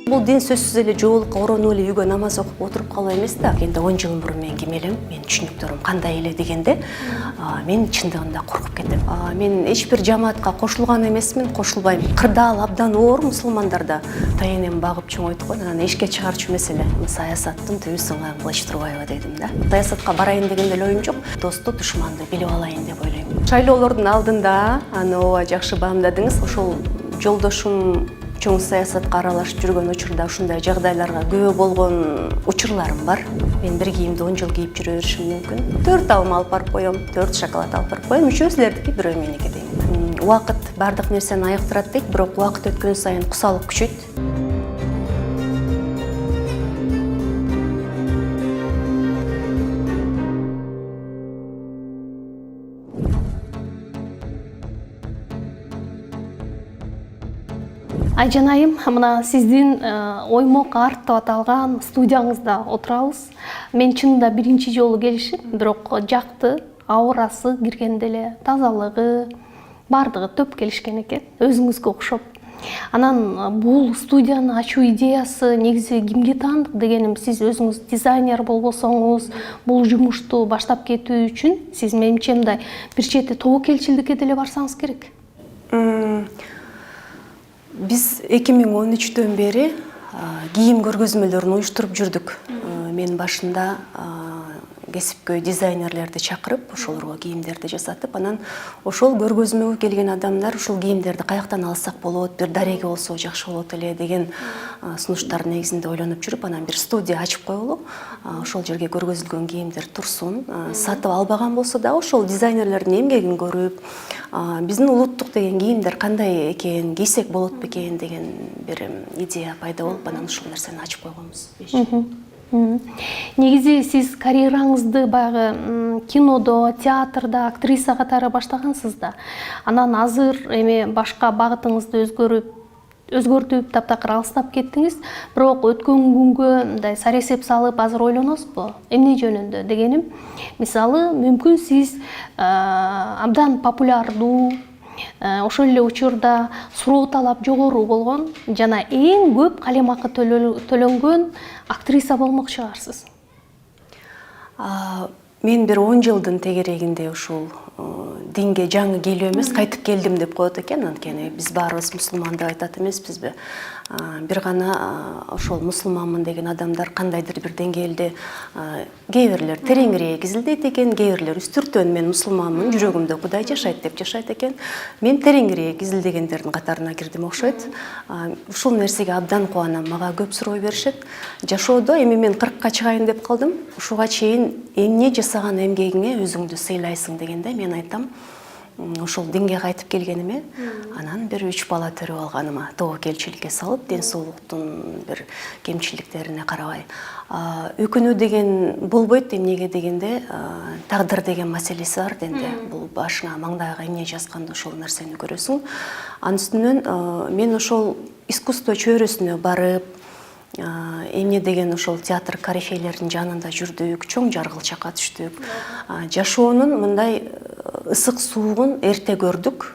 Бул дин сөзсүз эле жоолукка оронуп эле үйгө намаз окуп отуруп калуу эмес да. Енді 10 жыл мурун мен ким элем, менин түшүнүктөрүм кандай эле дегенде, мен чындыгында коркуп кетем. Мен эч бир жамаатка кошулган эмесмин, кошулбайм. Кырдаал абдан оор мусулмандарда таенем багып чоңойтуп койгон. Анан эшикке чыгарчу маселе. Саясаттын түбү сыңган кылыч турбайбы дедим да. Саясатка барайын деген деле оюм жок. Досту, душманды билип алайын деп ойлойм. Шайлоолордун алдында аны ооба жакшы баамдадыңыз. Ошол жолдошум чоң саясатка аралашып жүргөн учурда ушундай жагдайларга күбө болгон учурларым бар. Мен бир кийимди 10 жыл кийип жүрө беришим мүмкүн. 4 алма алып барып коем, 4 шоколад алып барып коем, үчөө силердики, бирөө меники дейм. Убакыт бардык нерсени айыктырат дейт, бирок убакыт өткөн сайын кусалык күчөйт. Айжанайым, мына сиздин оймок арт деп аталган студияңызда отурабыз. Мен чынында биринчи жолу келишим, бирок жакты, аурасы киргенде эле, тазалыгы, бардыгы төп келишкен экен, өзүңүзгө окшоп. Анан бул студияны ачуу идеясы негизи кимге таандык дегеним, сиз өзүңүз дизайнер болбосоңуз, бул жумушту баштап кетүү үчүн сиз менимче мындай бир чети тобокелчилдикке деле барсаңыз керек. Биз 2013-төн бери кийим көргөзмөлөрүн уюштуруп жүрдүк. Мен башында кесипкөй дизайнерлерди чакырып, ошолорго кийимдерди жасатып, анан ошол көргөзмөгө келген адамдар ушул кийимдерди каяктан алсак болот, бир дареги болсо жакшы болот эле деген сунуштар негизинде ойлонуп жүрүп, анан бир студия ачып коелу. Ошол жерге көргөзүлгөн кийимдер турсун. Сатып албаган болсо да ошол дизайнерлердин эмгегин көрүп, биздин улуттук деген кийимдер кандай экен, кийсек болот бекен деген бир идея пайда болуп, анан ушул нерсени ачып койгонбуз. Негизи сиз карьераңызды баягы кинодо, театрда актриса катары баштагансыз да. Анан азыр эми башка багытыңызды өзгөртүп, таптакыр алыстап кеттиңиз. Бирок өткөн күнгө мындай саресеп салып азыр ойлоносузбу? Эмне жөнүндө дегеним, мисалы, мүмкүн сиз абдан популярдуу, ошол эле учурда суроо талап жогору болгон жана эң көп калемакы төлөнгөн актриса болмок чыгарсыз. Мен бир 10 жылдын тегерегинде ушул динге жаңы келүү эмес, кайтып келдим деп коет экен. Анткени биз баарыбыз мусулман деп айтат эмеспизби? Бир гана ошол мусулманмын деген адамдар кандайдыр бир деңгээлде кээ бирлер тереңирээк изилдейт экен, кээ бирлер үстүртөн мен мусулманмын, жүрөгүмдө Кудай жашайт деп жашайт экен. Мен тереңирээк изилдегендердин катарына кирдим окшойт. Ушул нерсеге абдан кубанам. Мага көп суроо беришет. Жашоодо эми мен 40-ка чыгайын деп калдым. Ушуга чейин эмне жасаган эмгегиңе өзүңдү сыйлайсың дегенде мен айтам, ошол динге кайтып келгениме, анан бир 3 бала төрөп алганыма, тобокелчиликке салып, ден соолуктун бир кемчиликтерине карабай. Өкүнүү деген болбойт, эмнеге дегенде, тагдыр деген маселеси бар денде. Бул башыңа, маңдайга эмне жазганда ошол нерсени көрөсүң. Анын үстүнөн мен ошол искусство чөйрөсүнө барып, эмне деген ошол театр корифейлердин жанында жүрдүк, чоң жаргылчакка түштүк. Жашоонун мындай ысык суугун эрте көрдүк,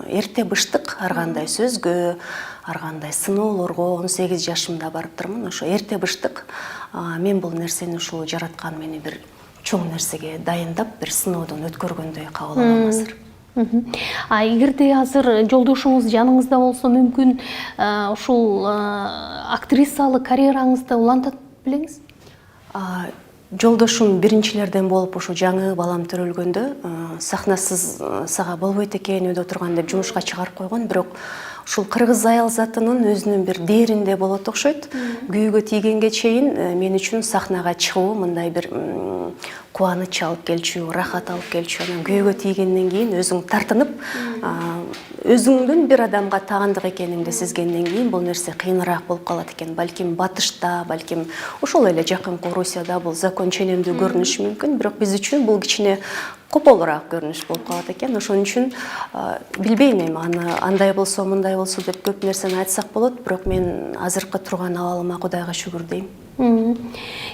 эрте быштык ар кандай сөзгө, ар кандай сыноолорго 18 жашымда барыптырмын. Ошо эрте быштык. Мен бул нерсени ушул жараткан мени бир чоң нерсеге дайындап, бир сыноодон өткөргөндөй кабыл алам азыр. Эгерде азыр жолдошуңуз жаныңызда болсо, мүмкүн ушул актрисалык карьераңызды улантат белеңиз? Жолдошум биринчилерден болуп, ушу жаңы балам төрөлгөндө сахнасыз сага болбойт экен, үйдө отурган деп жумушка чыгарып койгон, бирок ушул кыргыз аял затынын өзүнүн бир дээринде болот окшойт. Күйүүгө тийгенге чейин мен үчүн сахнага чыгуу мындай бир кубаныч алып келчү, рахат алып келчү. Анан күйүүгө тийгенден кийин өзүң тартынып, өзүңдүн бир адамга таандык экениңди сезгенден кийин бул нерсе кыйыныраак болуп калат экен. Балким батышта, балким ошол эле жакын Орусияда бул закон ченемдүү көрүнүшү мүмкүн, бирок биз үчүн бул кичине кополураак көрүнүш болуп калат экен. Ошон үчүн билбейм эми андай болсо, мындай болсо деп көп нерсени айтсак болот, бирок мен азыркы турган абалыма Кудайга шүгүр дейм.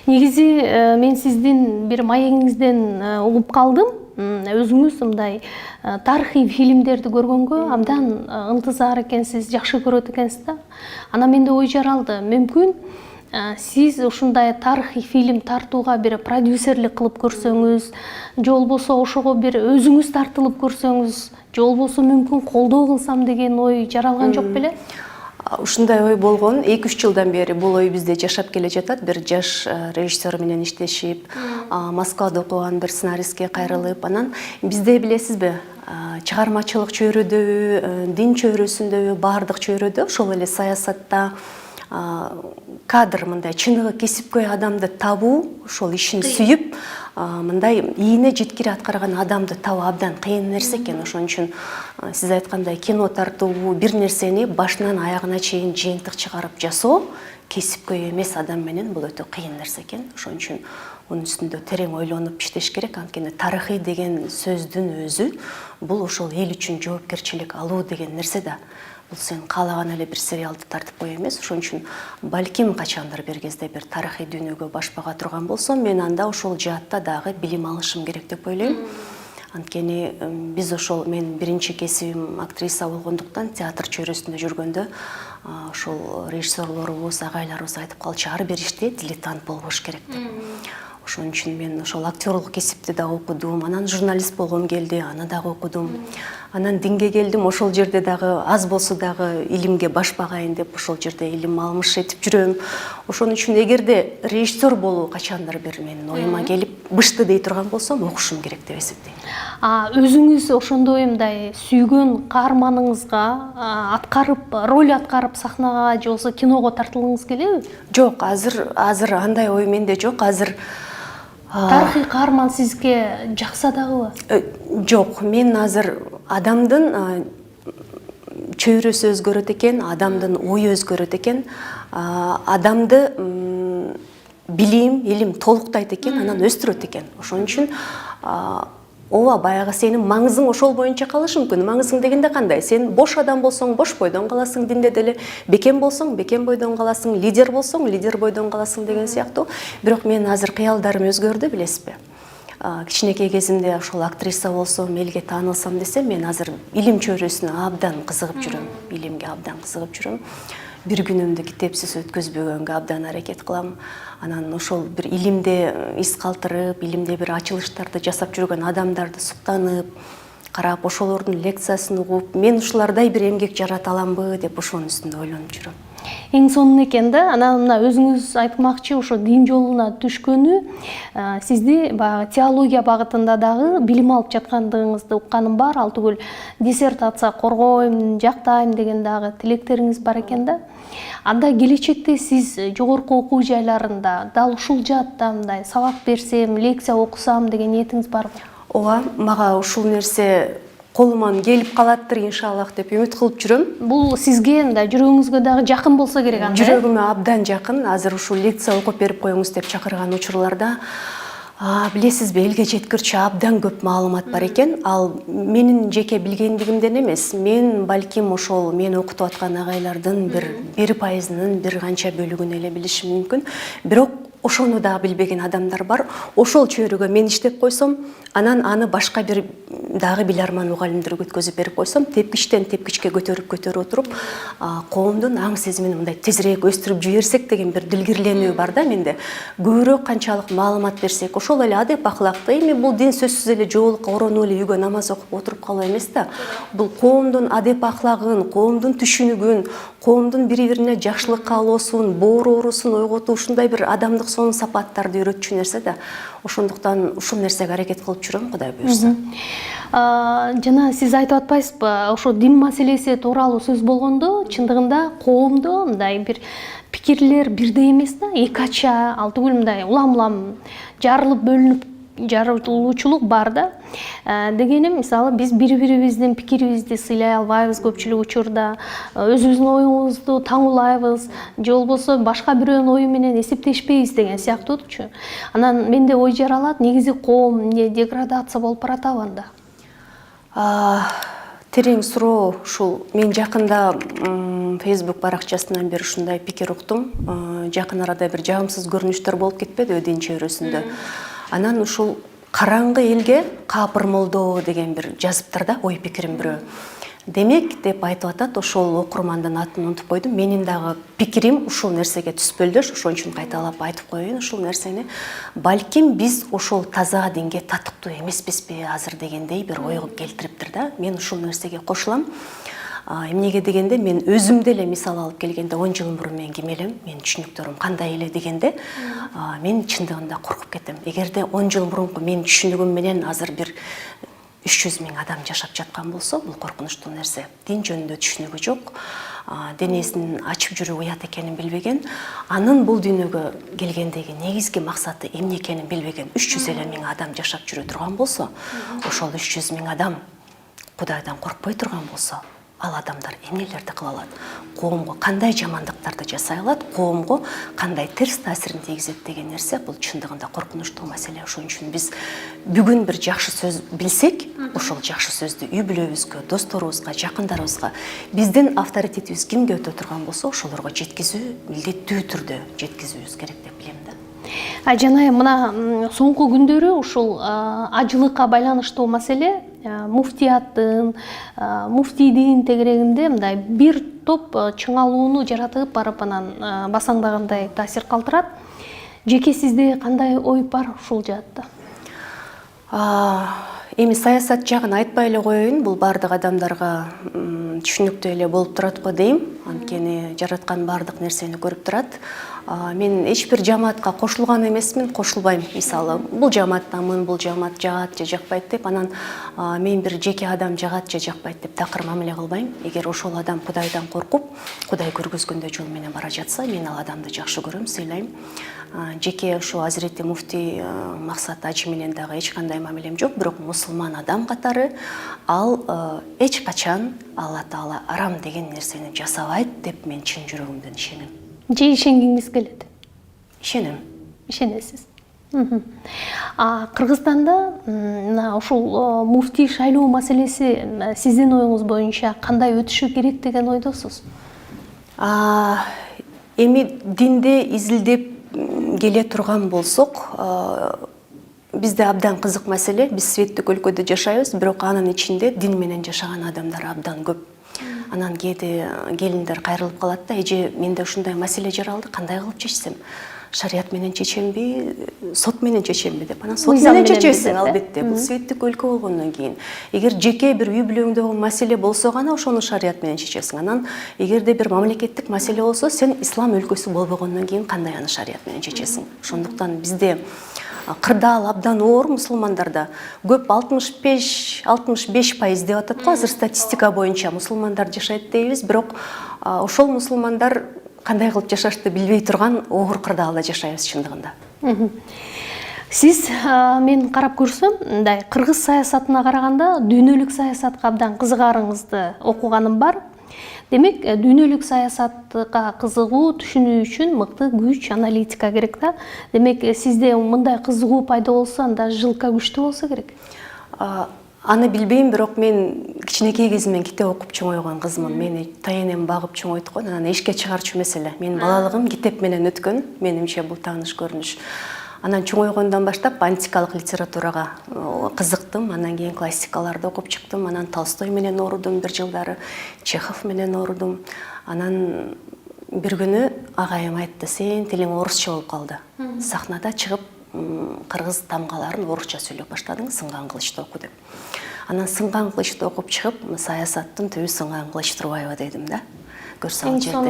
Негизи мен сиздин бир маегиңизден угуп калдым. өзүңүз мындай тарыхый фильмдерди көргөнгө абдан ынтызар экенсиз, жакшы көрөт экенсиз да. Анан менде ой жаралды, мүмкүн сиз ушундай тарыхый фильм тартууга бир продюсерлик кылып көрсөңүз, же болбосо ошого бир өзүңүз тартылып көрсөңүз, же болбосо мүмкүн колдоо кылсам деген ой жаралган жок беле? Ушундай ой болгон. 2-3 жылдан бери бул ой бизде жашап келе жатат. Бир жаш режиссер менен иштешип, Москвада окуган бир сценаристке кайрылып, анан бизде билесизби, чыгармачылык чөйрөдөбү, дин чөйрөсүндөбү, баардык чөйрөдө ошол эле саясатта кадр мындай чыныгы кесипкөй адамды табуу, ошол ишин сүйүп, мындай ийине жеткире аткарган адамды табуу абдан кыйын нерсе экен. Ошон үчүн сиз айткандай кино тартуу, бир нерсени башынан аягына чейин жыйынтык чыгарып жасоо кесипкөй эмес адам менен бул өтө кыйын нерсе экен. Ошон үчүн мунун үстүндө терең ойлонуп иштеш керек. Анткени тарыхый деген сөздүн өзү бул ошол эл үчүн жоопкерчилик алуу деген нерсе да. Бул сен каалаган эле бир сериалды тартып кое эмес. Ошон үчүн балким качандыр бир кезде бир тарыхый дүйнөгө баш бага турган болсом, мен анда ошол жаатта дагы билим алышым керек деп ойлойм. Анткени биз ошол, мен биринчи кесибим актриса болгондуктан театр чөйрөсүндө жүргөндө ошол режиссерлорубуз, агайларыбыз айтып калчу, ар бир иште дилетант болбош керек деп. Ошон үчүн мен ошол актерлук кесипти да окудум, анан журналист болгом келди, аны дагы окудум. Анан динге келдим, ошол жерде дагы аз болсо дагы илимге баш багайын деп ошол жерде илим алмыш этип жүрөм. Ошон үчүн эгерде режиссер болуу качандыр бир менин оюма келип бышты дей турган болсом, окушум керек деп эсептейм. Өзүңүз ошондой мындай сүйгөн каарманыңызга роль аткарып сахнага же болбосо киного тартылгыңыз келеби? Жок, азыр андай ой менде жок. Азыр тарыхый каарман сизге жакса дагыбы? Жок, мен азыр адамдын чөйрөсү өзгөрөт экен, адамдын ою өзгөрөт экен, адамды билим, илим толуктайт экен, анан өстүрөт экен. Ошон үчүн ооба, баягы сенин маңызың ошол боюнча калышы мүмкүн. Маңызың дегенде кандай? Сен бош адам болсоң, бош бойдон каласың, динде деле. Бекем болсоң, бекем бойдон каласың, лидер болсоң, лидер бойдон каласың деген сыяктуу. Бирок мен азыр кыялдарым өзгөрдү, билесизби? Кичинекей кезимде ошол актриса болсом, элге таанылсам десем, мен азыр илим чөйрөсүнө абдан кызыгып жүрөм. Илимге абдан кызыгып жүрөм. Бир күнүмдү китепсиз өткөзбөгөнгө абдан аракет кылам. Анан ошол бир илимде из калтырып, илимде бир ачылыштарды жасап жүргөн адамдарды суктанып, карап, ошолордун лекциясын угуп, мен ушулардай бир эмгек жарата аламбы деп ошонун үстүндө ойлонуп жүрөм. Эң сонун экен да. Анан мына өзүңүз айтмакчы, ошо дин жолуна түшкөнү сизди баягы теология багытында дагы билим алып жаткандыгыңызды укканым бар. Ал түгүл диссертация коргойм, жактайм деген дагы тилектериңиз бар экен да. Анда келечекте сиз жогорку окуу жайларында дал ушул жаатта мындай сабак берсем, лекция окусам деген ниетиңиз барбы? Ооба, мага ушул нерсе колуман келип калаттыр иншаллах деп үмүт кылып жүрөм. Бул сизге мындай жүрөгүңүзгө дагы жакын болсо керек анда. Жүрөгүмө абдан жакын. Азыр ушул лекция окуп берип коюңуз деп чакырган учурларда билесизби, элге жеткирчү абдан көп маалымат бар экен. Ал менин жеке билгендигимден эмес, мен балким ошол мен окутуп аткан агайлардын бир 1%-нын бир канча бөлүгүн эле билишим мүмкүн. Бирок ошону да билбеген адамдар бар. Ошол чөйрөгө мен иштеп койсом, анан аны башка бир дагы биларман мугалимдерге өткөзүп берип койсом, тепкичтен тепкичке көтөрүп отуруп, коомдун аң сезимин мындай тезирээк өстүрүп жиберсек деген бир дилгирленүү бар да менде. Көбүрөөк канчалык маалымат берсек, ошол эле адеп акылакты. Эми бул дин сөзсүз эле жоолукка оронуп эле үйгө намаз окуп отуруп калуу эмес да. Бул коомдун адеп аклагын, коомдун түшүнүгүн, коомдун бири-бирине жакшылык каалоосун, боорусун ойготуу, ушундай бир адамдык сонун сапаттарды үйрөтчү нерсе да. Ошондуктан ушул нерсеге аракет кылып жүрөм, Кудай буйрса. Жана сиз айтып атпайсызбы, ошо дин маселеси тууралуу сөз болгондо, чындыгында коомдо мындай бир пикирлер бирдей эмес да, эки ача, ал түгүл мындай улам-улам жарылып бөлүнүп жарылуучулук бар да. Дегеним, мисалы, биз бири-бирибиздин пикирибизди сыйлай албайбыз көпчүлүк учурда, өзүбүздүн оюңузду таңуулайбыз, же болбосо башка бирөөнүн ою менен эсептешпейбиз деген сыяктуучу. Анан менде ой жаралат, негизи коом эмне деградация болуп баратабы анда? Терең суроо ушул. Мен жакында Facebook баракчасынан бир ушундай пикир уктум. Жакын арада бир жагымсыз көрүнүштөр болуп кетпедиби дин чөйрөсүндө. Анан ушул караңгы элге капыр молдоо деген бир жазыптыр да, ой пикирим бирөө. Демек деп айтып атат, ошол окурмандын атын унутуп койдум. Менин дагы пикирим ушул нерсеге түспөлдөш, ошон үчүн кайталап айтып коеюн ушул нерсени. Балким биз ошол таза динге татыктуу эмеспизби азыр дегендей бир ойго келтириптир да. Мен ушул нерсеге кошулам. Эмнеге дегенде мен өзүмдө эле мисал алып келгенде 10 жыл мурун мен ким элем, менин түшүнүктөрүм кандай эле дегенде, мен чындыгында коркуп кетем. Эгерде 10 жыл мурунку менин түшүнүгүм менен азыр бир 300 000 адам жашап жаткан болсо, бул коркунучтуу нерсе. Дин жөнүндө түшүнүгү жок, денесин ачып жүрүү уят экенин билбеген, анын бул дүйнөгө келгендеги негизги максаты эмне экенин билбеген 300 000 адам жашап жүрө турган болсо, ошол 300 000 адам Кудайдан коркпой турган болсо, ал адамдар эмнелерди кыла алат? Коомго кандай жамандыктарды жасай алат? Коомго кандай терс таасирин тийгизет деген нерсе бул чындыгында коркунучтуу маселе. Ошон үчүн биз бүгүн бир жакшы сөз билсек, ошол жакшы сөздү үй бүлөбүзгө, досторубузга, жакындарыбызга, биздин авторитетибиз кимге өтө турган болсо, ошолорго жеткизүү, милдеттүү түрдө жеткизүүбүз керек деп билем да. Жана мына соңку күндөрү ушул ажылыкка байланыштуу маселе муфтияттын, муфтийдин тегерегинде мындай бир топ чыңалууну жаратып барып анан басаңдагандай таасир калтырат. Жеке сизде кандай ой бар ушул жаатта? Эми саясат жагын айтпай эле коеюн, бул бардык адамдарга түшүнүктүү эле болуп турат го дейм. Анткени жараткан бардык нерсени көрүп турат. Мен эч бир жамаатка кошулган эмесмин, кошулбайм. Мисалы, бул жамааттамын, бул жамаат жагат же жакпайт деп, анан мен бир жеке адам жагат же жакпайт деп такыр мамиле кылбайм. Эгер ошол адам Кудайдан коркуп, Кудай көргөзгөндөй жол менен бара жатса, мен ал адамды жакшы көрөм, сыйлайм. Жеке ошо Азирети муфтий Максат ажы менен дагы эч кандай мамилем жок, бирок мусулман адам катары ал эч качан Алла Таала арам деген нерсени жасабайт деп мен чын жүрөгүмдөн ишенем. Же ишенгиңиз келет? Ишенем. Ишенесиз. Кыргызстанда ушул муфтий шайлоо маселеси сиздин оюңуз боюнча кандай өтүшү керек деген ойдосуз? Эми динде изилдеп келе турган болсок, бизде абдан кызык маселе. Биз светтик өлкөдө жашайбыз, бирок анын ичинде дин менен жашаган адамдар абдан көп. Анан кээде келиндер кайрылып калат да, эже менде ушундай маселе жаралды, кандай кылып чечсем? Шарият менен чечемби, сот менен чечемби деп. Анан сот менен чечесиң албетте. Бул светтик өлкө болгондон кийин. Эгер жеке бир үй бүлөңдөгү маселе болсо гана ошону шарият менен чечесиң. Анан эгерде бир мамлекеттик маселе болсо, сен ислам өлкөсү болбогондон кийин кандай аны шарият менен чечесиң? Ошондуктан бизде кырдаал абдан оор, мусулмандарда көп 65% деп атат го азыр статистика боюнча мусулмандар жашайт дейбиз, бирок ошол мусулмандар кандай кылып жашашты билбей турган оор кырдаалда жашайбыз чындыгында. Сиз мен карап көрсөм, мындай кыргыз саясатына караганда дүйнөлүк саясатка абдан кызыгарыңызды окуганым бар. Демек, дүйнөлүк саясатка кызыгуу түшүнүү үчүн мыкты күч, аналитика керек да. Демек, сизде мындай кызыгуу пайда болсо, анда жылка күчтүү болсо керек. Аны билбейм, бирок мен кичинекей кезимден китеп окуп чоңойгон кызмын. Мени тайенем багып чоңойткон, анан эшикке чыгарчу маселе. Менин балалыгым китеп менен өткөн, менимче бул тааныш көрүнүш. Анан чоңойгондон баштап антикалык литературага кызыктым, анан кийин классикаларды окуп чыктым, анан Толстой менен орудум бир жылдары, Чехов менен орудум. Анан бир күнү агайым айтты, сен тилиң орусча болуп калды. Сахнада чыгып кыргыз тамгаларын орусча сөйлөп баштадың, сынган кылычты оку деп. Анан сынган кылычты окуп чыгып, саясаттын түбү сынган кылыч турбайбы дедим да. Көрсөң жерде.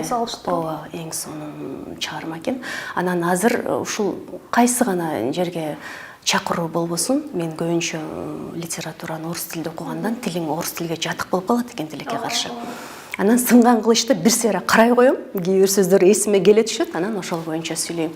Эң сонун чыгарма экен. Анан азыр ушул кайсы гана жерге чакыруу болбосун, мен көбүнчө литератураны орус тилде окугандан тилиң орус тилге жатык болуп калат экен тилекке каршы. Анан сынган кылычты бир сыйра карай коем, кээ бир сөздөр эсиме келе түшөт, анан ошол боюнча сүйлөйм.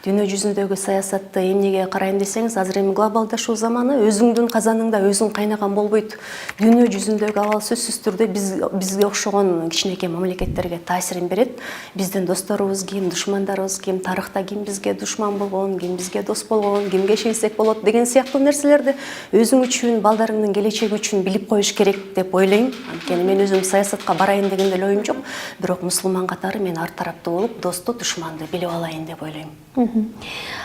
Дүйнө жүзүндөгү саясатты эмнеге карайм десеңиз, азыр эми глобалдашуу заманы, өзүңдүн казаныңда өзүң кайнаган болбойт. Дүйнө жүзүндөгү абал сөзсүз түрдө бизге окшогон кичинекей мамлекеттерге таасирин берет. Биздин досторубуз ким, душмандарыбыз ким, тарыхта ким бизге душман болгон, ким бизге дос болгон, кимге ишенсек болот деген сыяктуу нерселерди өзүң үчүн, балдарыңдын келечеги үчүн билип коюш керек деп ойлойм. Анткени мен өзүм саясатка барайын алайын деген деле оюм жок. Бирок мусулман катары мен ар тараптуу болуп, досту, душманды билип алайын деп ойлойм.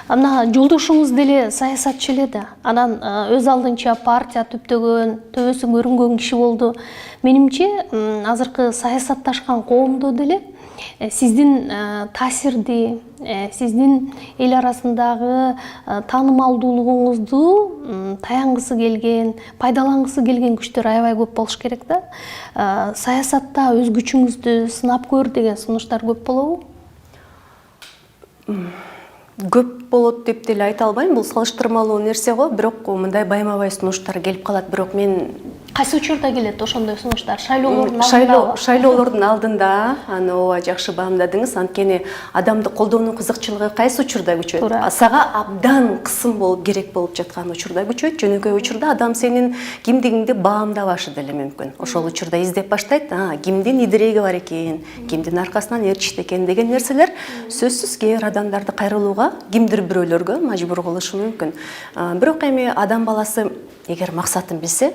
Ана жолдошуңуз деле саясатчы эле да. Анан өз алдынча партия түптөгөн, төбөсү көрүнгөн киши болду. Менимче, азыркы саясатташкан коомдо деле сиздин таасирди, сиздин эл арасындагы таанымалдуулугуңузду таянгысы келген, пайдалангысы келген күчтөр аябай көп болуш керек да. Саясатта өз күчүңүздү сынап көр деген сунуштар көп болобу? Көп болот деп деле айта албайм, бул салыштырмалуу нерсе го, бирок мындай байма-бай сунуштар келип калат, бирок мен Кайсы учурда келет ошондой сунуштар? Шайлоолордун алдында? Шайлоолордун алдында, аны ооба жакшы баамдадыңыз. Анткени адамды колдоонун кызыкчылыгы кайсы учурда күчөйт? Сага абдан кысым болуп керек болуп жаткан учурда күчөйт. Жөнөкөй учурда адам сенин кимдигиңди баамдабашы деле мүмкүн. Ошол учурда издеп баштайт, кимдин идиреги бар экен, кимдин аркасынан ээрчишти экен деген нерселер сөзсүз кээ бир адамдарды кайрылууга, кимдир бирөөлөргө мажбур кылышы мүмкүн. Бирок эми адам баласы эгер максатын билсе,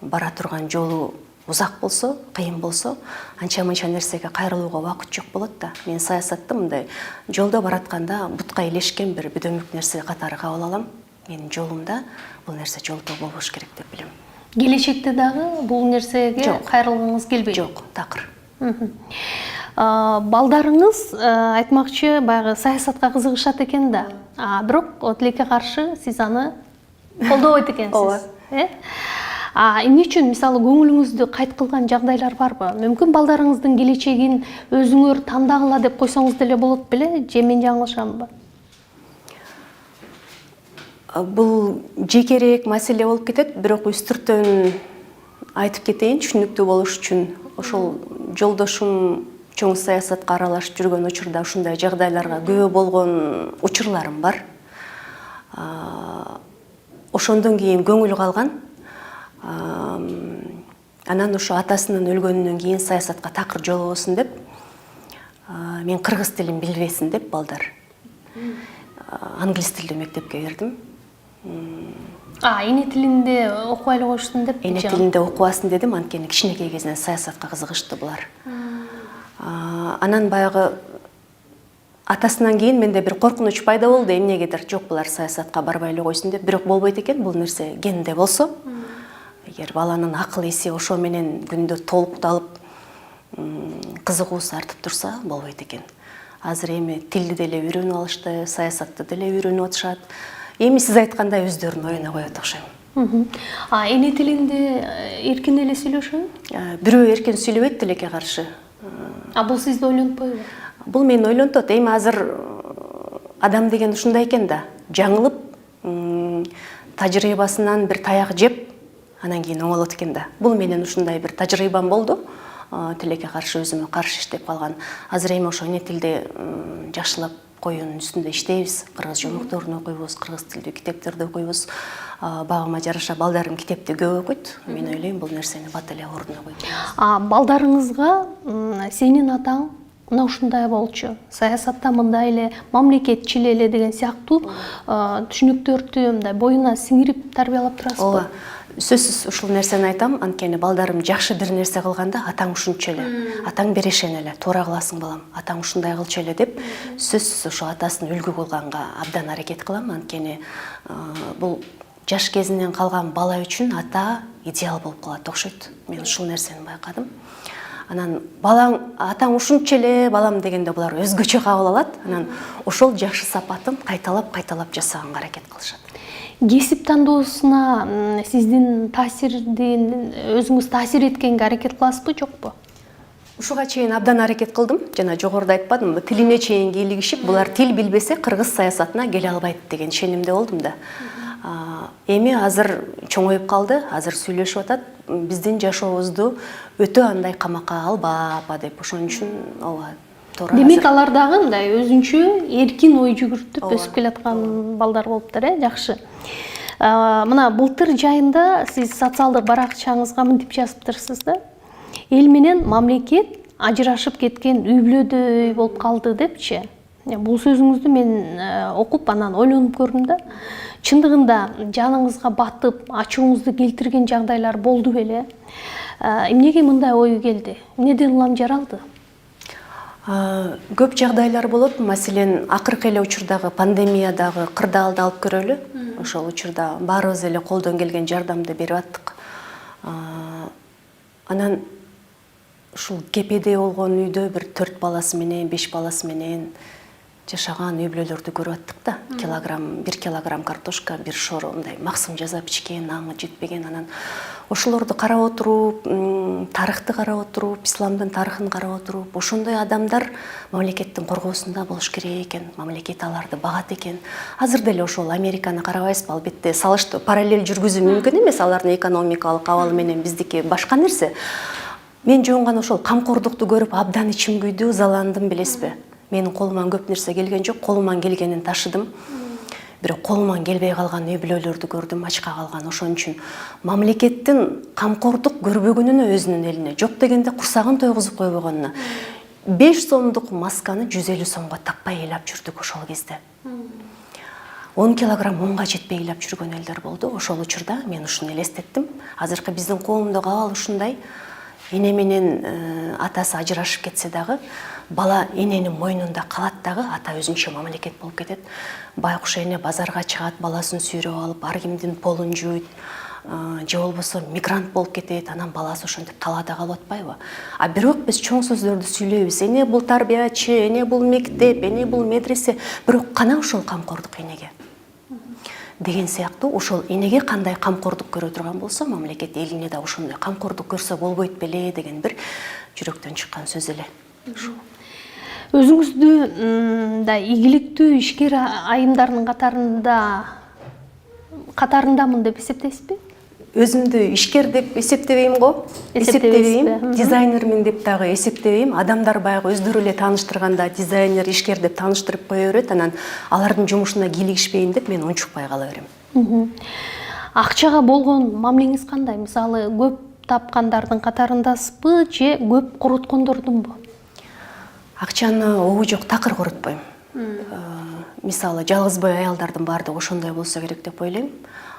бара турган жолу узак болсо, кыйын болсо, анча-мынча нерсеге кайрылууга убакыт жок болот да. Мен саясатты мындай жолдо баратканда бутка илешкен бир бүдөмүк нерсе катары кабыл алам. Менин жолумда бул нерсе жолдо болбош керек деп билем. Келечекте дагы бул нерсеге кайрылгыңыз келбейт? Жок, такыр. Балдарыңыз айтмакчы, баягы саясатка кызыгышат экен да. Бирок тилекке каршы сиз аны колдобойт экенсиз. Эмне үчүн мисалы көңүлүңүздү кайт кылган жагдайлар барбы? Мүмкүн балдарыңыздын келечегин өзүңөр тандагыла деп койсоңуз деле болот беле, же мен жаңылышамбы? Бул жекерээк маселе болуп кетет, бирок үстүртөн айтып кетейин, түшүнүктүү болуш үчүн. Ошол жолдошум чоң саясатка аралашып жүргөн учурда ушундай жагдайларга күбө болгон учурларым бар. Ошондон кийин көңүл калган. Анан ошо атасынын өлгөнүнөн кийин саясатка такыр жолобосун деп, мен кыргыз тилин билбесин деп балдар. Англис тилдүү мектепке кирдим. Эне тилинде окубай эле коюшсун деп? Эне тилинде окубасын дедим, анткени кичинекей кезинен саясатка кызыгышты булар. Анан баягы атасынан кийин менде бир коркунуч пайда болду, эмнегедир жок булар саясатка барбай эле койсун деп, бирок болбойт экен, бул нерсе генде болсо. Эгер баланын акыл эси ошо менен күндө толукталып, кызыгуусу артып турса, болбойт экен. Азыр эми тилди деле үйрөнүп алышты, саясатты деле үйрөнүп атышат. Эми сиз айткандай өздөрүнүн оюна коет окшойм. Эне тилинде эркин эле сүйлөшөбү? Бирөө эркин сүйлөбөйт тилекке каршы. Бул сизди ойлонтпойбу? Бул мени ойлонтот. Эми азыр адам деген ушундай экен да. Жаңылып, тажрыйбасынан бир таяк жеп, анан кийин оңолот экен да. Бул менен ушундай бир тажрыйбам болду. Тилекке каршы өзүмө каршы иштеп калган. Азыр эми ошо эне тилде жакшылап коюунун үстүндө иштейбиз. Кыргыз жолдорун окуйбуз, кыргыз тилдүү китептерди окуйбуз. Багыма жараша балдарым китепти көп окуйт. Мен ойлойм, бул нерсени бат эле ордуна койдум. Балдарыңызга сенин атаң мына ушундай болчу, саясатта мындай эле, мамлекетчил эле деген сыяктуу түшүнүктөрдү мындай боюна сиңирип тарбиялап турасызбы? Ооба. Сөзсүз ушул нерсени айтам, анткени балдарым жакшы бир нерсе кылганда атаң ушунча эле, атаң берешен эле, туура кыласың балам, атаң ушундай кылчу эле деп, сөзсүз ошо атасын үлгү кылганга абдан аракет кылам, анткени бул жаш кезинен калган бала үчүн ата идеал болуп калат окшойт. Мен ушул нерсени байкадым. Анан балаң, атаң ушунча эле балам дегенде булар өзгөчө кабыл алат. Анан ошол жакшы сапатын кайталап жасаганга аракет кылышат. Кесип тандоосуна сиздин таасирдин өзүңүз таасир эткенге аракет кыласызбы, жокпу? Ушуга чейин абдан аракет кылдым. Жана жогоруда айтпадымбы, тилине чейин кийлигишип, булар тил билбесе кыргыз саясатына келе албайт деген ченемде болдум да. Эми азыр чоңоюп калды, азыр сүйлөшүп атат. Биздин жашообузду өтө андай камакка албапа деп, ошон үчүн ооба. Демек алар дагы мындай өзүнчө эркин ой жүгүртүп өсүп келаткан балдар болуптур, жакшы. Мына былтыр жайында сиз социалдык баракчаңызга мынтип жазыптырсыз да. Эл менен мамлекет ажырашып кеткен үй бүлөдөй болуп калды депчи. Бул сөзүңүздү мен окуп анан ойлонуп көрдүм да. Чындыгында жаныңызга батып, ачууңузду келтирген жагдайлар болду беле? Эмнеге мындай ой келди? Эмнеден улам жаралды? Көп жагдайлар болот. Маселен, акыркы эле учурдагы пандемиядагы кырдаалды алып көрөлү. Ошол учурда баарыбыз эле колдон келген жардамды берип аттык. Анан ушул кепеде болгон үйдө бир 4 баласы менен, 5 баласы менен жашаган үй бүлөлөрдү көрүп аттык да. 1 килограмм картошка, бир шор мындай максым жасап ичкен, аңы жетпеген. Анан ошолорду карап отуруп, тарыхты карап отуруп, исламдын тарыхын карап отуруп, ошондой адамдар мамлекеттин коргоосунда болуш керек экен, мамлекет аларды багат экен. Азыр деле ошол Американы карабайсызбы? Албетте параллель жүргүзүү мүмкүн эмес, алардын экономикалык абалы менен биздики башка нерсе. Мен жөн гана ошол камкордукту көрүп абдан ичим күйдү, ызаландым, билесизби? Менин колуман көп нерсе келген жок, колуман келгенин ташыдым. Бирок колуман келбей калган үй бүлөлөрдү көрдүм, ачка калган. Ошон үчүн мамлекеттин камкордук көрбөгөнүнө өзүнүн элине, жок дегенде курсагын тойгузуп койбогонуна 5 сомдук масканы 150 сомго таппай ыйлап жүрдүк ошол кезде. 10 килограмм унга жетпей ыйлап жүргөн элдер болду. Ошол учурда мен ушуну элестеттим. Азыркы биздин коомдогу абал ушундай. Эне менен атасы ажырашып кетсе дагы, бала эненин мойнунда калат дагы, ата өзүнчө мамлекет болуп кетет. Байкуш эне базарга чыгат, баласын сүйрөп алып, ар кимдин полун жууйт, же болбосо мигрант болуп кетет, анан баласы ошентип талаада калып атпайбы? А бирок биз чоң сөздөрдү сүйлөйбүз. Эне бул тарбиячы, эне бул мектеп, эне бул медресе, бирок кана ошол камкордук энеге деген сыяктуу. Ошол энеге кандай камкордук көрө турган болсо, мамлекет элине да ошондой камкордук көрсө болбойт беле деген бир жүрөктөн чыккан сөз эле. Өзүңүздү да ийгиликтүү ишкер айымдарынын катарындамын деп эсептейсизби? Өзүмдү ишкер деп эсептебейм го. Эсептебейм. Дизайнермин деп дагы эсептебейм. Адамдар баягы өздөрү эле тааныштырганда дизайнер, ишкер деп тааныштырып кое берет. Анан алардын жумушуна кийлигишпейин деп мен унчукпай кала берем. Акчага болгон мамилеңиз кандай? Мисалы, көп тапкандардын катарындасызбы же көп короткондордунбу? Акчаны обу жок такыр коротпойм. Мисалы, жалгыз бой аялдардын баардыгы ошондой болсо керек деп ойлойм.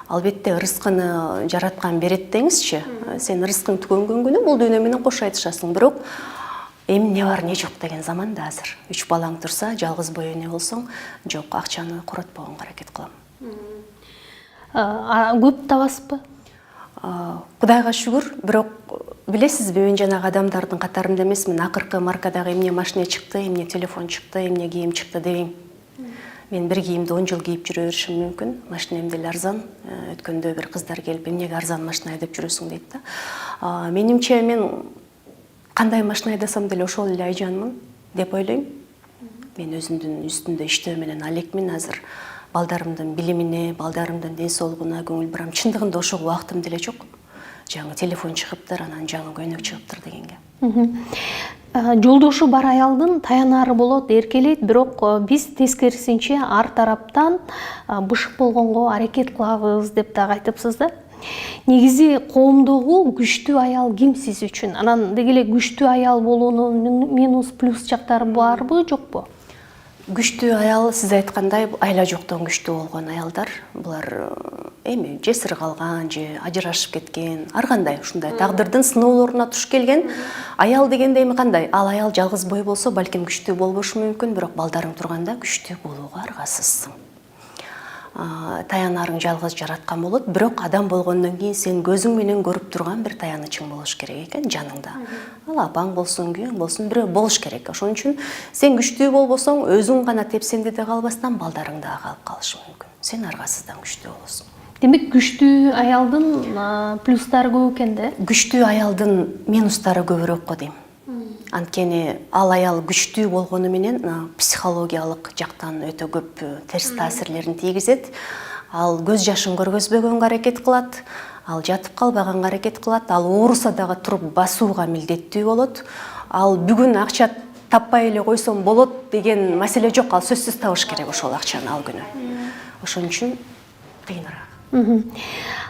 Албетте рызкыны жараткан берет деңизчи. Сен рызкың түгөнгөн күнү бул дүйнө менен кош айтышасың. Бирок эми не бар, не жок деген заман да азыр. 3 балаң турса, жалгыз бой эне болсоң, жок, акчаны коротпогонго аракет кылам. Көп табасызбы? Кудайга шүгүр, бирок билесизби, мен жанагы адамдардын катарында эмесмин. Акыркы маркадагы эмне машина чыкты, эмне телефон чыкты, эмне кийим чыкты дебейм. Мен бир кийимди 10 жыл кийип жүрө беришим мүмкүн. Машинем деле арзан. Өткөндө бир кыздар келип, эмнеге арзан машина айдап жүрөсүң дейт да. Менимче мен кандай машина айдасам деле ошол эле айжанмын деп ойлойм. Мен өзүмдүн үстүндө иштөө менен алекмин азыр. Балдарымдын билимине, балдарымдын ден соолугуна көңүл бурам. Чындыгында ошого убактым деле жок. Жаңы телефон чыгыптыр, анан жаңы көйнөк чыгыптыр дегенге. Жолдошу бар аялдын таянары болот, эркелейт, бирок биз тескерисинче ар тараптан бышык болгонго аракет кылабыз деп дагы айтыпсыз да. Негизи коомдогу күчтүү аял ким сиз үчүн? Анан деги эле күчтүү аял болуунун минус плюс жактары барбы, жокпу? Күчтүү аял, сиз айткандай, айла жоктон күчтүү болгон аялдар. Булар эми жесир калган же ажырашып кеткен, ар кандай ушундай тагдырдын сыноолоруна туш келген аял дегенде эми кандай? Ал аял жалгыз бой болсо, балким күчтүү болбошу мүмкүн, бирок балдарың турганда күчтүү болууга аргасызсың. Таянарың жалгыз жараткан болот, бирок адам болгондон кийин сен көзүң менен көрүп турган бир таянычың болуш керек экен жаныңда. Ал апаң болсун, күйөөң болсун, бирөө болуш керек. Ошон үчүн сен күчтүү болбосоң, өзүң гана тепсеңде де калбастан балдарың да калып калышы мүмкүн. Сен аргасыздан күчтүү болосуң. Демек, күчтүү аялдын плюстары көп экен да? Күчтүү аялдын минустары көбүрөөк го дейм. Анткени ал аял күчтүү болгону менен психологиялык жактан өтө көп терс таасирлерин тийгизет. Ал көз жашын көргөзбөгөнгө аракет кылат, ал жатып калбаганга аракет кылат, ал ооруса дагы туруп басууга милдеттүү болот. Ал бүгүн акча таппай эле койсом болот деген маселе жок, ал сөзсүз табыш керек ошол акчаны ал күнү. Ошон үчүн кыйыныраак.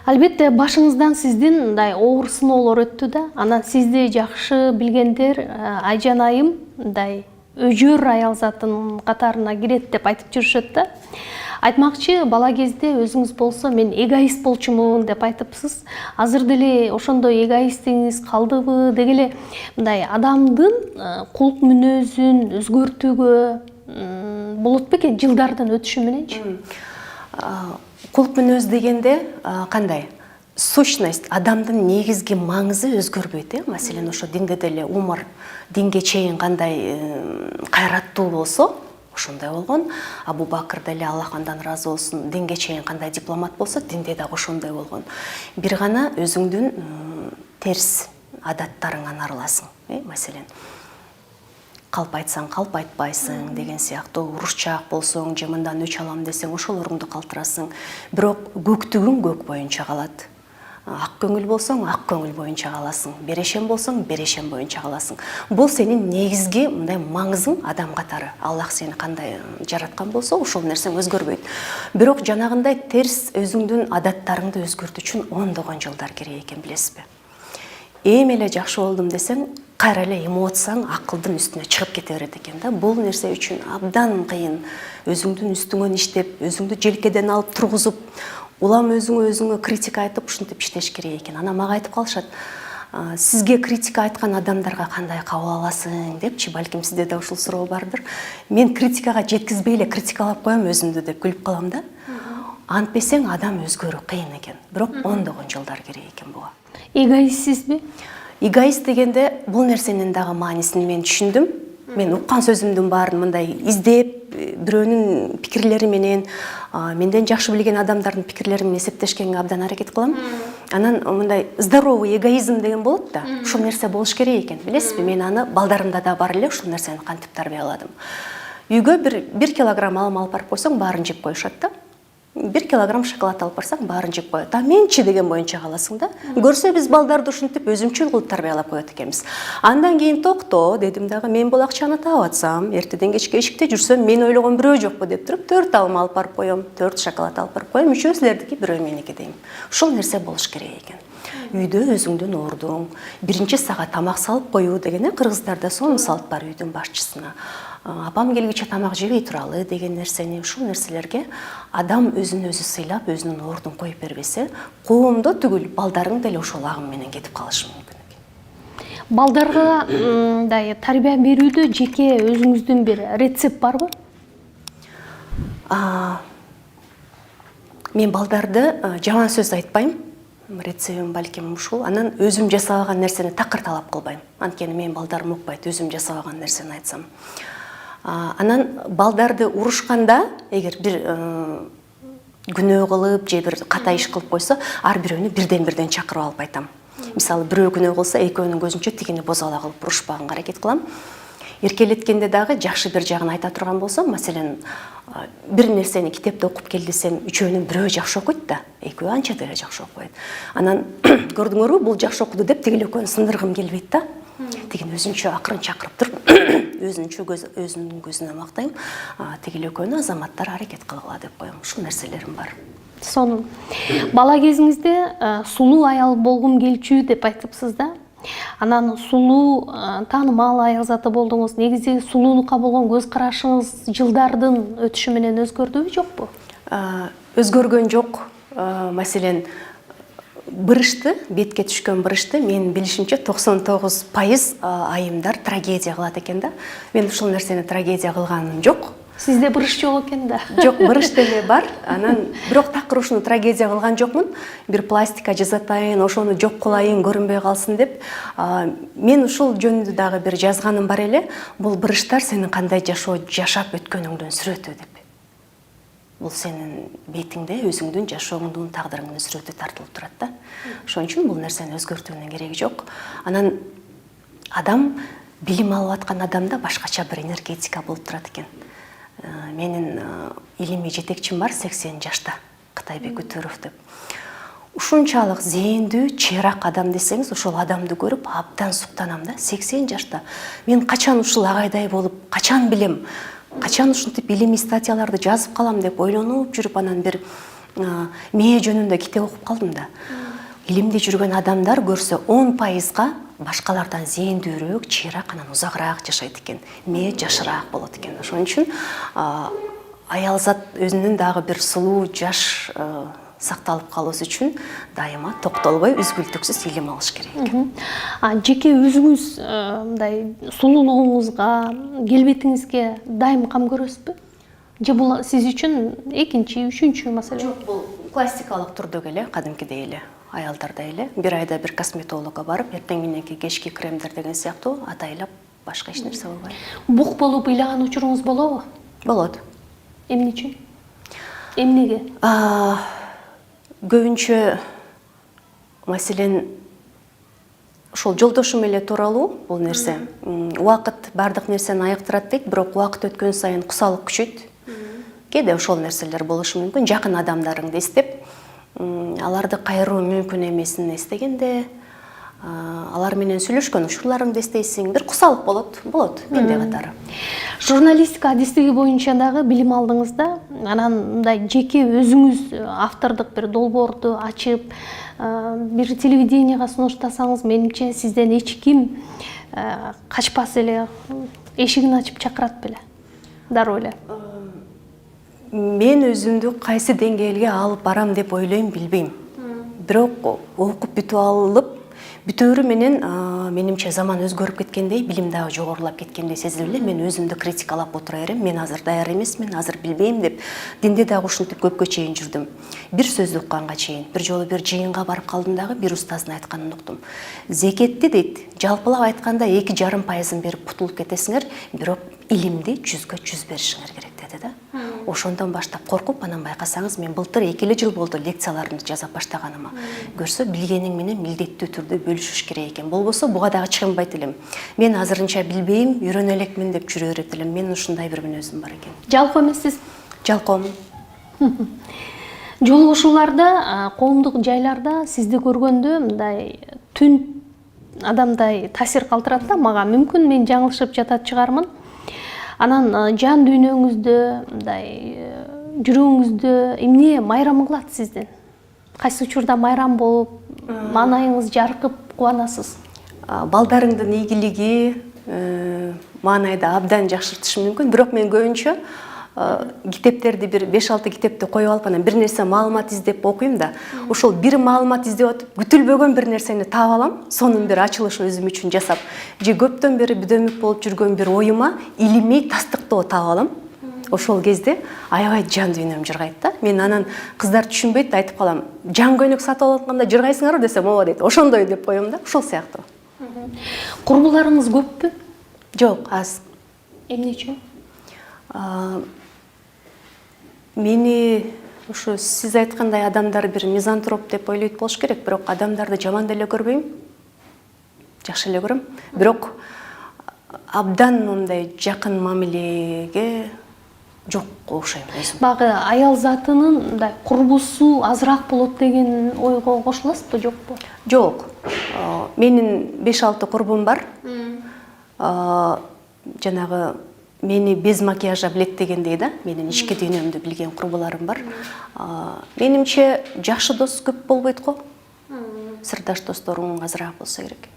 Албетте башыңыздан сиздин мындай оор сыноолор өттү да. Анан сизди жакшы билгендер Айжан айым мындай өжөр аял затын катарына кирет деп айтып жүрүшөт да. Айтмакчы, бала кезде өзүңүз болсо мен эгоист болчумун деп айтыпсыз. Азыр деле ошондой эгоисттигиңиз калдыбы? Деги эле мындай адамдын кулк мүнөзүн өзгөртүүгө болот бекен жылдардын өтүшү мененчи? Кулк мүнөз дегенде кандай? Сущность, адамдын негизги маңызы өзгөрбөйт. Маселен, ошо динде деле умар динге чейин кандай кайраттуу болсо, ошондой болгон. Абу Бакыр деле Аллах андан ыраазы болсун, динге чейин кандай дипломат болсо, динде дагы ошондой болгон. Бир гана өзүңдүн терс адаттарыңан арыласың. Маселен, калп айтсаң калп айтпайсың деген сыяктуу, урушчаак болсоң же мындан өч алам десең ошолоруңду калтырасың. Бирок көктүгүң көк боюнча калат. Ак көңүл болсоң ак көңүл боюнча каласың. Берешем болсоң берешем боюнча каласың. Бул сенин негизги мындай маңызың адам катары. Аллах сени кандай жараткан болсо, ошол нерсең өзгөрбөйт. Бирок жанагындай терс өзүңдүн адаттарыңды өзгөртүү үчүн ондогон жылдар керек экен, билесизби? Эми эле жакшы болдум десең, кайра эле эмоцияң акылдын үстүнө чыгып кете берет экен да. Бул нерсе үчүн абдан кыйын. Өзүңдүн үстүңөн иштеп, өзүңдү желкеден алып тургузуп, улам өзүңө критика айтып, ушинтип иштеш керек экен. Ана мага айтып калышат, сизге критика айткан адамдарга кандай кабыл аласың депчи, балким сизде да ушул суроо бардыр. Мен критикага жеткизбей эле критикалап коем өзүмдү деп күлүп калам да. Антпесең адам өзгөрүү кыйын экен. Бирок ондогон жылдар керек экен буга. Эгоистсизби? Эгоист дегенде бул нерсенин дагы маанисин мен түшүндүм. Мен уккан сөзүмдүн баарын мындай издеп, бирөөнүн пикирлери менен, менден жакшы билген адамдардын пикирлери менен эсептешкенге абдан аракет кылам. Анан мындай здоровый эгоизм деген болот да. Ушул нерсе болуш керек экен. Билесизби, мен аны балдарымда да бар эле, ушул нерсени кантип тарбияладым. Үйгө 1 килограмм алым алып барып койсоң, баарын жеп коюшат да. 1 килограмм шоколад алып барсаң, баарын жеп коет. Менчи деген боюнча каласың да. Көрсө биз балдарды ушинтип өзүмчүл кылып тарбиялап коет экенбиз. Андан кийин токто дедим дагы, мен бул акчаны таап атсам, эртеден кечке эшикте жүрсөм, мен ойлогон бирөө жокпу деп туруп 4 алым алып барып коем, 4 шоколад алып барып коем, үчөө силердики, бирөө меники дейм. Ушул нерсе болуш керек экен. Үйдө өзүңдүн ордуң, биринчи сага тамак салып коюу деген кыргыздарда сонун салт бар үйдүн башчысына. Апам келгиче тамак жебей туралы деген нерсени, ушул нерселерге адам өзүн өзү сыйлап, өзүнүн ордун коюп бербесе, коомдо түгүл, балдарың деле ошол агым менен кетип калышы мүмкүн экен. Балдарга мындай тарбия берүүдө жеке өзүңүздүн бир рецепт барбы? Мен балдарды жаман сөз айтпайм. Рецебим балким ушул. Анан өзүм жасабаган нерсени такыр талап кылбайм. Анткени мен балдарым укпайт, өзүм жасабаган нерсени айтсам. Анан балдарды урушканда, эгер бир күнөө кылып же бир ката иш кылып койсо, ар бирөөнү бирден чакырып алып айтам. Мисалы, бирөө күнөө кылса, экөөнүн көзүнчө тигини бозала кылып урушпаганга аракет кылам. Эркелеткенде дагы жакшы бир жагын айта турган болсом, маселен, бир нерсени китепте окуп кел десем, үчөөнүн бирөө жакшы окуйт да, экөө анча деле жакшы окубайт. Анан көрдүңөрбү, бул жакшы окуду деп тигил экөөнү сындыргым келбейт да. Тигин өзүнчө акырын чакырып туруп, өзүнүн көзүнө мактайм. Тигил экөөнү азаматтар аракет кылгыла деп коем. Ушул нерселерим бар. Сонун. Бала кезиңизде сулуу аял болгум келчү деп айтыпсыз да. Анан сулуу, таанымал аял заты болдуңуз. Негизи сулуулукка болгон көз карашыңыз жылдардын өтүшү менен өзгөрдүбү, жокпу? Өзгөргөн жок. Маселен, бырышты, бетке түшкөн бырышты менин билишимче 99% айымдар трагедия кылат экен да. Мен ушул нерсени трагедия кылганым жок. Сизде бырыш жок экен да. Жок, бырыш деле бар. Анан бирок такыр ушуну трагедия кылган жокмун. Бир пластика жасатайын, ошону жок кылайын, көрүнбөй калсын деп. Мен ушул жөнүндө дагы бир жазганым бар эле. Бул бырыштар сенин кандай жашап өткөнүңдүн сүрөтү деп. Бул сенин бетиңде өзүңдүн жашооңдун, тагдырыңдын сүрөтү тартылып турат да. Ошон үчүн бул нерсени өзгөртүүнүн кереги жок. Анан адам билим алып аткан адамда башкача бир энергетика болуп турат экен. Менин илимий жетекчим бар 80 жашта, Кытайбек Өтөров деп. Ушунчалык зээндүү, чыйрак адам десеңиз, ошол адамды көрүп абдан суктанам да, 80 жашта. Мен качан ушул агайдай болуп, качан билем, качан ушинтип илимий статьяларды жазып калам деп ойлонуп жүрүп, анан бир мээ жөнүндө китеп окуп калдым да. Илимде жүргөн адамдар көрсө 10%га башкалардан зээндүүрөөк, чыйрак, анан узагыраак жашайт экен. Мээ жашыраак болот экен. Ошон үчүн аялзат өзүнүн дагы бир сулуу жаш сакталып калышы үчүн дайыма токтолбой үзгүлтүксүз илим алыш керек. Жеке өзүңүз мындай сулуулугуңузга, келбетиңизге дайым кам көрөсүзбү? Же бул сиз үчүн экинчи, үчүнчү маселе? Жок, бул классикалык түрдөгү эле, кадимкидей эле, аялдардай эле. Бир айда бир косметологко барып, эртең мененки кечки кремдер деген сыяктуу атайлап башка эч нерсе болбойт. Бук болуп ыйлаган учуруңуз болобу? Болот. Эмне үчүн? Эмнеге? Көбүнчө маселен ошол жолдошум эле тууралуу бул нерсе. Убакыт бардык нерсени айыктырат дейт, бирок убакыт өткөн сайын кусалык күчөйт. Кээде ошол нерселер болушу мүмкүн. Жакын адамдарыңды эстеп, аларды кайруу мүмкүн эмесин эстегенде, алар менен сүйлөшкөн учурларыңды эстейсиң, бир кусалык болот, менде катары. Журналистика адистиги боюнча дагы билим алдыңыз да, анан мындай жеке өзүңүз автордук бир долбоорду ачып, бир телевиденияга сунуштасаңыз, менимче сизден эч ким качпас эле, эшигин ачып чакырат беле. Дароо эле. Мен өзүмдү кайсы деңгээлге алып барам деп ойлойм, билбейм. Бирок окуп бүтүп алып, бүтөөрү менен менимче заман өзгөрүп кеткендей, билим дагы жогорулап кеткендей сезилип эле, мен өзүмдү критикалап отура берем. Мен азыр даяр эмесмин, азыр билбейм деп. Динде дагы ушинтип көпкө чейин жүрдүм. Бир сөздү укканга чейин. Бир жолу бир жыйынга барып калдым дагы, бир устаздын айтканын уктум. Зекетти дейт, жалпылап айтканда 2,5% берип кутулуп кетесиңер, бирок илимди 100гө 100 беришиңер керек деди да. Ошондон баштап коркуп, анан байкасаңыз, мен былтыр 2 жыл болду лекцияларымды жаза баштаганыма. Көрсө, билгениң менен милдеттүү түрдө бөлүшүш керек экен. Болбосо буга дагы чыгынбайт элем. Мен азырынча билбейм, үйрөнө элекмин деп жүрө берет элем. Менин ушундай бир мүнөзүм бар экен. Жалкоо эмессиз? Жалкоомун. Жолугушууларда, коомдук жайларда сизди көргөндө мындай түн адамдай таасир калтырат да, мага мүмкүн мен жаңылышып жатат чыгармын. Анан жан дүйнөңүздө, мындай жүрөгүңүздө эмне майрам кылат сизден? Кайсы учурда майрам болуп, маанайыңыз жаркып кубанасыз? Балдарыңдын ийгилиги маанайда абдан жакшыртышы мүмкүн, бирок мен көбүнчө китептерди бир 5-6 китепти коюп алып, анан бир нерсе маалымат издеп окуйм да, ошол бир маалымат издеп атып, күтүлбөгөн бир нерсени таап алам, сонун бир ачылыш өзүм үчүн жасап, же көптөн бери бүдөмүк болуп жүргөн бир оюма илимий тастыктоо таап алам. Ошол кезде аябай жан дүйнөм жыргайт да. Мен анан кыздар түшүнбөйт, айтып калам, жан көйнөк сатып алып атканда жыргайсыңарбы десем, ооба дейт. Ошондой деп коем да, ошол сыяктуу. Курбуларыңыз көппү? Жок, аз. Эмне үчүн? Мени ушу сиз айткандай адамдар бир мизантроп деп ойлойт болуш керек, бирок адамдарды жаман деле көрбөйм. Жакшы эле көрөм. Бирок абдан мындай жакын мамилеге жок окшойм өзүм. Багы аял затынын мындай курбусу азыраак болот деген ойго кошуласызбы, жокпу? Жок. Менин 5-6 курбум бар. Жанагы мени без макияжа билет дегендей да, менин ички дүйнөмдү билген курбуларым бар. Менимче жакшы дос көп болбойт го. Сырдаш досторуң азыраак болсо керек.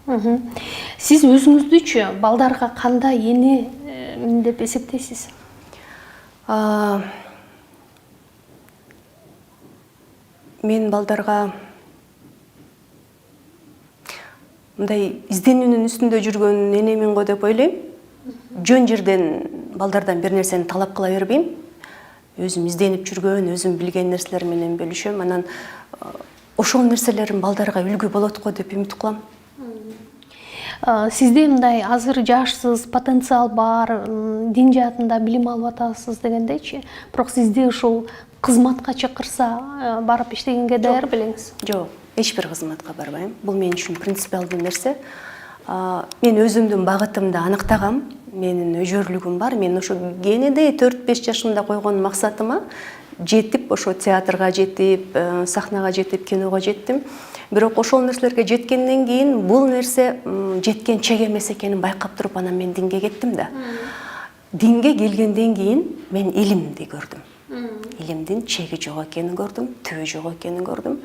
Сиз өзүңүздүчү балдарга кандай эне деп эсептейсиз? Мен балдарга мындай изденүүнүн үстүндө жүргөн энемин го деп ойлойм. Жөн жерден балдардан бир нерсени талап кыла бербейм. Өзүм изденип жүргөн, өзүм билген нерселер менен бөлүшөм. Анан ошол нерселерим балдарга үлгү болот го деп үмүт кылам. Сизде мындай азыр жашсыз, потенциал бар, дин жаатында билим алып атасыз дегендейчи. Бирок сизди ушул кызматка чакырса, барып иштегенге даяр белеңиз? Жок, эч бир кызматка барбайм. Бул мен үчүн принципиалдуу нерсе. Мен өзүмдүн багытымды аныктагам. Менин өжөрлүгүм бар. Мен ошо кенедей 4-5 жашымда койгон максатыма жетип, ошо театрга жетип, сахнага жетип, киного жеттим. Бирок ошол нерселерге жеткенден кийин бул нерсе жеткен чек эмес экенин байкап туруп, анан мен динге кеттим да. Динге келгенден кийин мен илимди көрдүм. Илимдин чеги жок экенин көрдүм, түбү жок экенин көрдүм.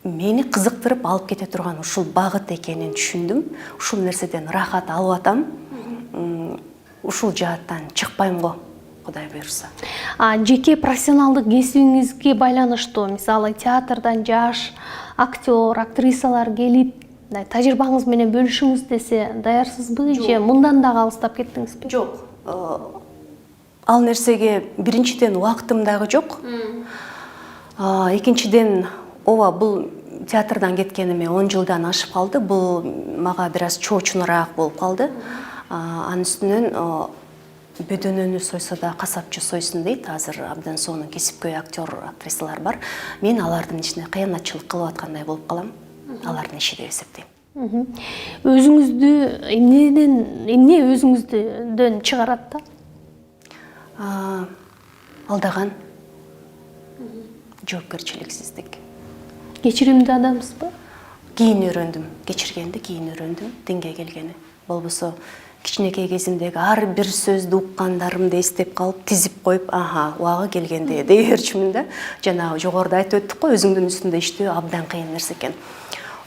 Мени кызыктырып алып кете турган ушул багыт экенин түшүндүм. Ушул нерседен рахат алып атам. Ушул жааттан чыкпайм го. Кудай буйрса. Жеке профессионалдык кесибиңизге байланыштуу, мисалы театрдан жаш актер, актрисалар келип тажрыйбаңыз менен бөлүшүңүз десе даярсызбы же мындан да алыстап кеттиңизби? Жок. Ал нерсеге биринчиден убактым дагы жок. Экинчиден ооба бул театрдан кеткениме 10 жылдан ашып калды. Бул мага бир аз чоочунураак болуп калды. Анын үстүнөн бөдөнөнү сойсо да касапчы сойсун дейт. Азыр абдан сонун кесипкөй актер, актрисалар бар. Мен алардын ичине кыянатчылык кылып аткандай болуп калам. Алардын иши деп эсептейм. Өзүңүздү эмне өзүңүздөн чыгарат да? Алдаган, жоопкерчиликсиздик. Кечиримдүү адамсызбы? Кийин үйрөндүм, кечиргенди кийин үйрөндүм, динге келгени. Болбосо кичинекей кезимдеги ар бир сөздү уккандарымды эстеп калып, тизип коюп, убагы келгенде дей берчүмүн да. Жанагы жогоруда айтып өттүк го, өзүңдүн үстүндө иштөө абдан кыйын нерсе экен.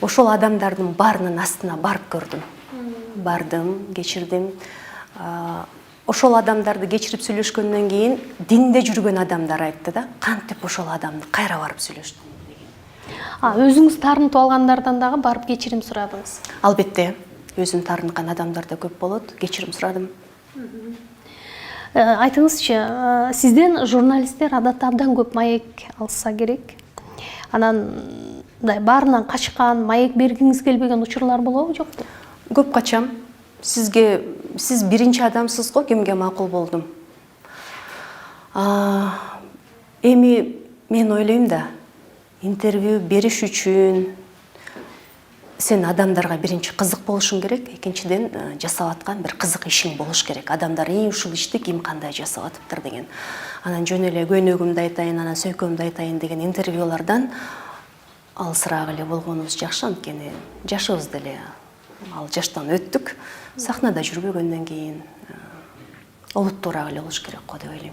Ошол адамдардын баарынын астына барып көрдүм. Бардым, кечирдим. Ошол адамдарды кечирип сүйлөшкөндөн кийин динде жүргөн адамдар айтты да, кантип ошол адамды кайра барып сүйлөштүң деген. Өзүңүз таарынтып алгандардан дагы барып кечирим сурадыңыз? Албетте, өзүм таарынткан адамдар да көп болот, кечирим сурадым. Айтыңызчы, сизден журналисттер адатта абдан көп маек алса керек. Анан баарынан качкан, маек бергиңиз келбеген учурлар болобу, жокпу? Көп качам. Сиз биринчи адамсыз го, кимге макул болдум. Эми мен ойлойм да, интервью бериш үчүн сен адамдарга биринчи кызык болушуң керек, экинчиден жасап аткан бир кызык ишиң болуш керек. Адамдар ушул ишти ким кандай жасап атыптыр деген. Анан жөн эле көйнөгүмдү айтайын, анан сөйкөмдү айтайын деген интервьюлардан алысыраак эле болгонубуз жакшы, анткени жашыбыз деле ал жаштан өттүк. Сахнада жүрбөгөндөн кийин олуттуураак эле болуш керек го деп ойлойм.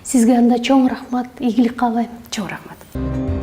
Сизге анда чоң рахмат, ийгилик каалайм. Чоң рахмат.